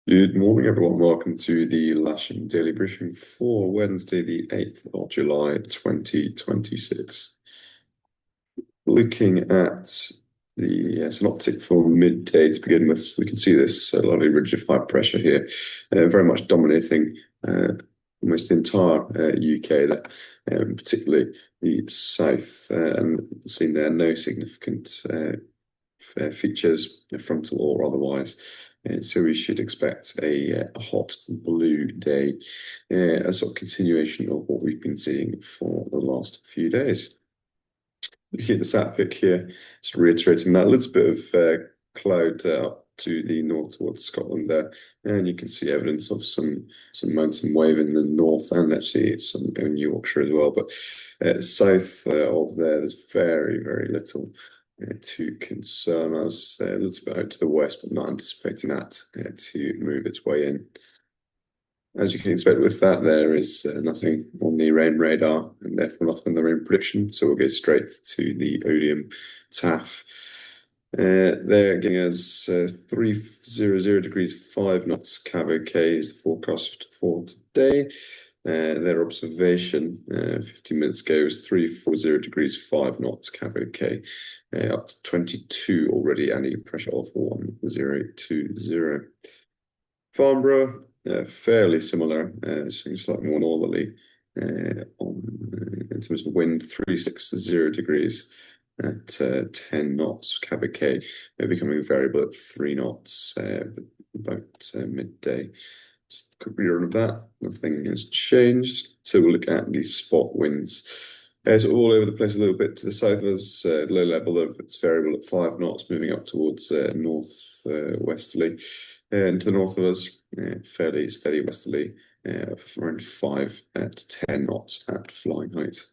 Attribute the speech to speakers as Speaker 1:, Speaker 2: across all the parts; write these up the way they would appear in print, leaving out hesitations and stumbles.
Speaker 1: Good morning, everyone. Welcome to the Lasham Daily Briefing for Wednesday, the 8th of July, 2026. Looking at the synoptic for midday to begin with, we can see this lovely ridge of high pressure here, very much dominating almost the entire UK, there, particularly the south, and seen there no significant features, frontal or otherwise. So we should expect a hot blue day, a sort of continuation of what we've been seeing for the last few days. Looking at the sat pic here, just reiterating that, a little bit of cloud up to the north towards Scotland there, and you can see evidence of some mountain wave in the north and actually some in Yorkshire as well. But south of there, there's very little to concern us. A little bit out to the west, but not anticipating that to move its way in. As you can expect with that, there is nothing on the rain radar and therefore nothing on the rain prediction. So we'll go straight to the Odium TAF. They're giving us 300 degrees 5 knots Cavo K is the forecast for today. Their observation 15 minutes ago was 340 degrees 5 knots Cavo K, up to 22 already, and a pressure of 1020. Farnborough, fairly similar, showing slightly more northerly in terms of wind, 360 degrees at 10 knots, Cabo K, becoming variable at 3 knots about midday. Just a quick rerun of that, nothing has changed. So we'll look at the spot winds. So all over the place a little bit to the south of us, low level of it's variable at 5 knots, moving up towards north westerly. And to the north of us, fairly steady westerly, around 5 at 10 knots at flying height.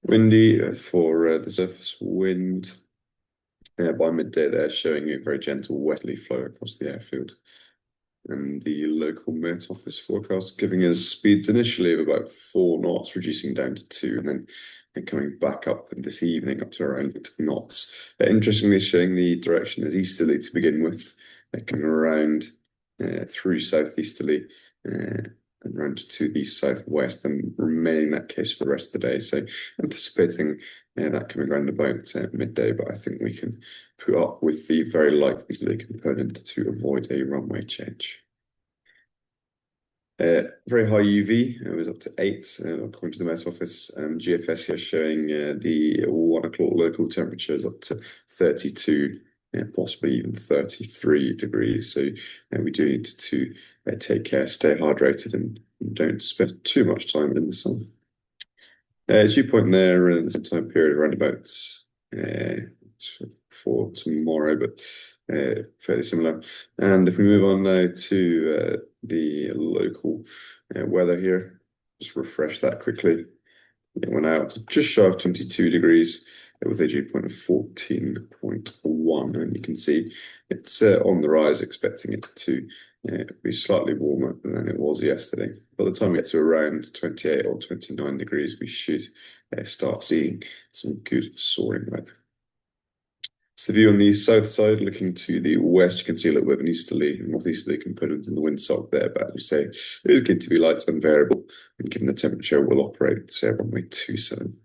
Speaker 1: Windy for the surface wind. By midday, they're showing a very gentle westerly flow across the airfield. And the local Met Office forecast giving us speeds initially of about 4 knots, reducing down to 2, and then coming back up this evening up to around 8 knots. Interestingly, showing the direction as easterly to begin with, coming around through southeasterly and around to the southwest, and remaining that case for the rest of the day. So anticipating that coming around about midday, but I think we can put up with the very light easterly component to avoid a runway change. Very high UV, it was up to 8 according to the Met Office. GFS here showing the 1 o'clock local temperatures up to 32, possibly even 33 degrees. So we do need to take care, stay hydrated, and don't spend too much time in the sun. Dew point there in the same time period around about for tomorrow, but fairly similar. And if we move on now to the local weather here, just refresh that quickly. It went out just shy of 22 degrees with a dew point of 14.1, and you can see it's on the rise, expecting it to be slightly warmer than it was yesterday. By the time we get to around 28 or 29 degrees, we should start seeing some good soaring weather. So the view on the south side, looking to the west, you can see a little bit of an easterly and northeasterly component in the windsock there, but as we say, it is going to be light and variable, and given the temperature, we'll operate runway 27.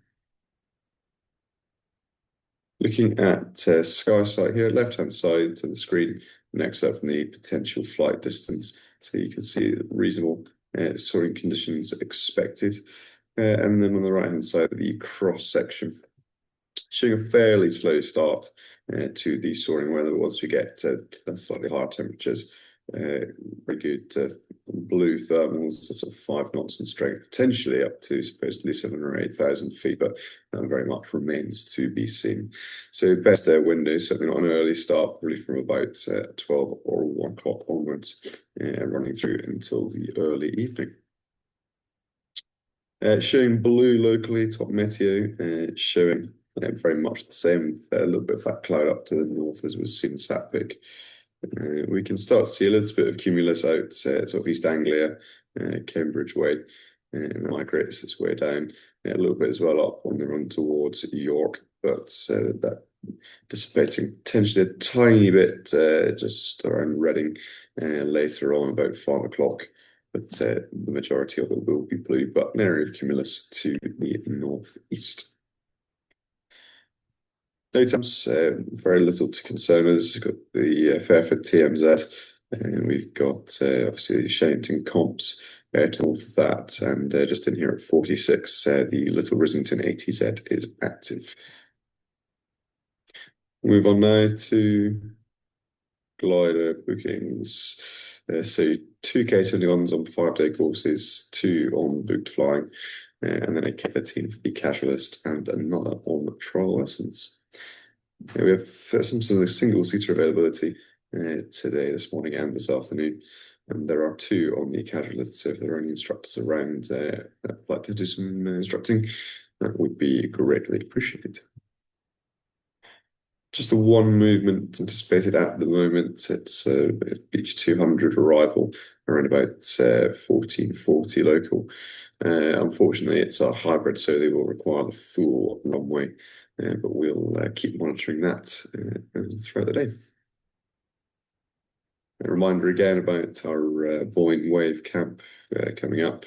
Speaker 1: Looking at sky sight here, left-hand side to the screen, next up from the potential flight distance. So you can see reasonable soaring conditions expected. And then on the right-hand side, the cross-section, showing a fairly slow start to the soaring weather once we get to slightly higher temperatures. Very good blue thermals of sort of 5 knots in strength, potentially up to supposedly 7,000 or 8,000 feet, but that very much remains to be seen. So best window, certainly not an early start, really from about 12 or 1 o'clock onwards, running through until the early evening. Showing blue locally, top meteo, showing very much the same, a little bit of that cloud up to the north as was seen sat pic. We can start to see a little bit of cumulus out sort of East Anglia, Cambridge way, and migrates its way down a little bit as well up on the run towards York, but that Dissipating potentially a tiny bit just around Reading later on, about 5 o'clock. But the majority of it will be blue, but an area of cumulus to the northeast. No temps, very little to concern us. We've got the Fairford TMZ, and we've got obviously Shenington comps to north of that, and just in here at 46, the Little Rissington ATZ is active. Move on now to glider bookings. So two K21s on 5-day courses, two on booked flying, and then a K13 for the casualist and another on trial lessons. We have some sort of single-seater availability today, this morning, and this afternoon. And there are two on the casualist, so if there are any instructors around that would like to do some instructing, that would be greatly appreciated. Just the one movement anticipated at the moment. It's Beach 200 arrival around about 1440 local. Unfortunately, it's a hybrid, so they will require the full runway, but we'll keep monitoring that throughout the day. A reminder again about our Boyne Wave camp coming up,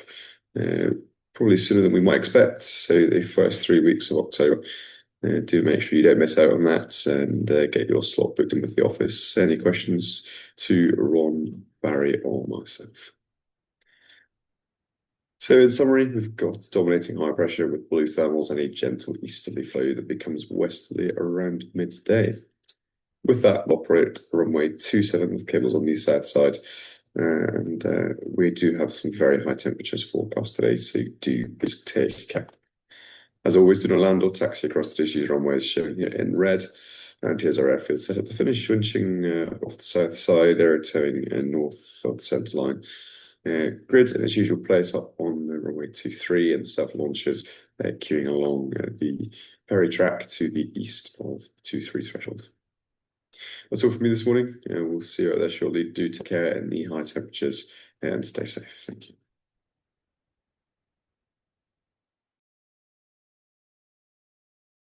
Speaker 1: probably sooner than we might expect. So the first 3 weeks of October. Do make sure you don't miss out on that and get your slot booked in with the office. Any questions to Ron, Barry, or myself? So in summary, we've got dominating high pressure with blue thermals and a gentle easterly flow that becomes westerly around midday. With that, we'll operate runway 27 with cables on the south side. And we do have some very high temperatures forecast today, so do please take care. As always, do not land or taxi across the disused runways shown here in red. And here's our airfield set up to finish, winching off the south side, air towing north of the centre line. Grid in its usual place up on runway 23 and self-launches, queuing along the ferry track to the east of the 23 threshold. That's all from me this morning. We'll see you out there shortly. Do take care in the high temperatures and stay safe. Thank you.